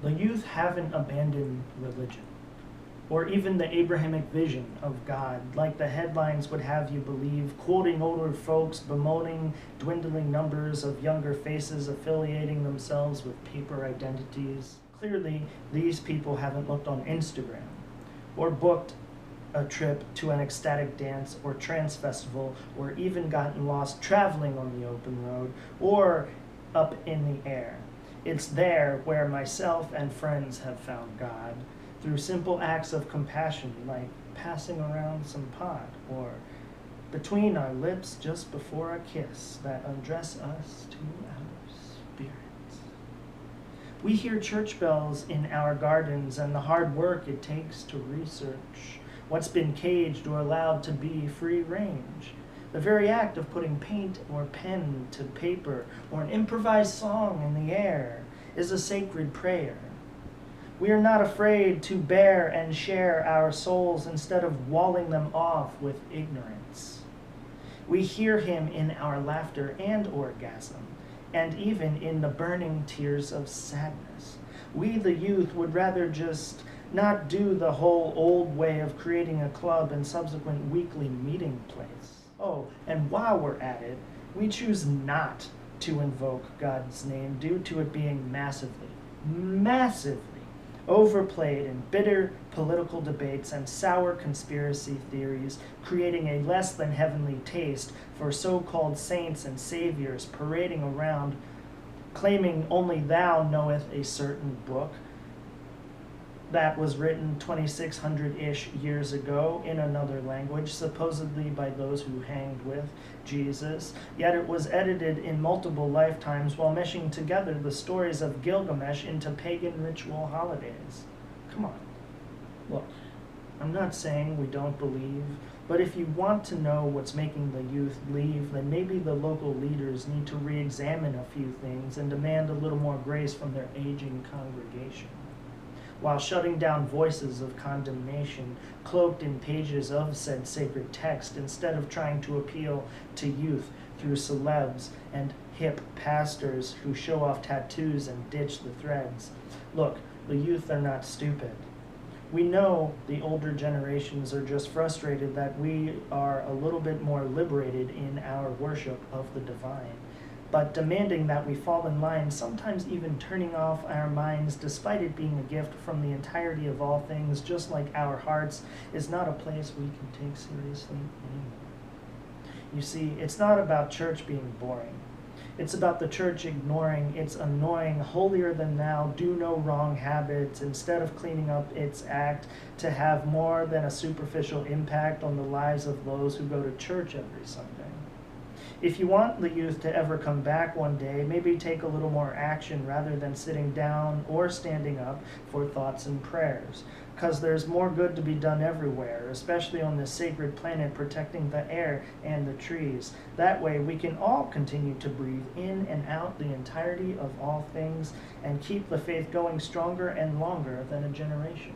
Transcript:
The youth haven't abandoned religion, or even the Abrahamic vision of God, like the headlines would have you believe, quoting older folks, bemoaning dwindling numbers of younger faces affiliating themselves with paper identities. Clearly, these people haven't looked on Instagram, or booked a trip to an ecstatic dance or trance festival, or even gotten lost traveling on the open road, or up in the air. It's there where myself and friends have found God, through simple acts of compassion like passing around some pot, or between our lips just before a kiss that undress us to our spirits. We hear church bells in our gardens and the hard work it takes to research what's been caged or allowed to be free range. The very act of putting paint or pen to paper or an improvised song in the air is a sacred prayer. We are not afraid to bear and share our souls instead of walling them off with ignorance. We hear him in our laughter and orgasm, and even in the burning tears of sadness. We, the youth, would rather just not do the whole old way of creating a club and subsequent weekly meeting place. Oh, and while we're at it, we choose not to invoke God's name due to it being massively overplayed in bitter political debates and sour conspiracy theories, creating a less than heavenly taste for so-called saints and saviors parading around, claiming only thou knoweth a certain book that was written 2,600-ish years ago in another language, supposedly by those who hanged with Jesus, yet it was edited in multiple lifetimes while meshing together the stories of Gilgamesh into pagan ritual holidays. Come on. Look, I'm not saying we don't believe, but if you want to know what's making the youth leave, then maybe the local leaders need to re-examine a few things and demand a little more grace from their aging congregation, while shutting down voices of condemnation cloaked in pages of said sacred text instead of trying to appeal to youth through celebs and hip pastors who show off tattoos and ditch the threads. Look, the youth are not stupid. We know the older generations are just frustrated that we are a little bit more liberated in our worship of the divine, but demanding that we fall in line, sometimes even turning off our minds despite it being a gift from the entirety of all things, just like our hearts, is not a place we can take seriously anymore. You see, it's not about church being boring. It's about the church ignoring its annoying, holier-than-thou, do-no-wrong habits instead of cleaning up its act to have more than a superficial impact on the lives of those who go to church every Sunday. If you want the youth to ever come back one day, maybe take a little more action rather than sitting down or standing up for thoughts and prayers. Because there's more good to be done everywhere, especially on this sacred planet protecting the air and the trees. That way we can all continue to breathe in and out the entirety of all things and keep the faith going stronger and longer than a generation.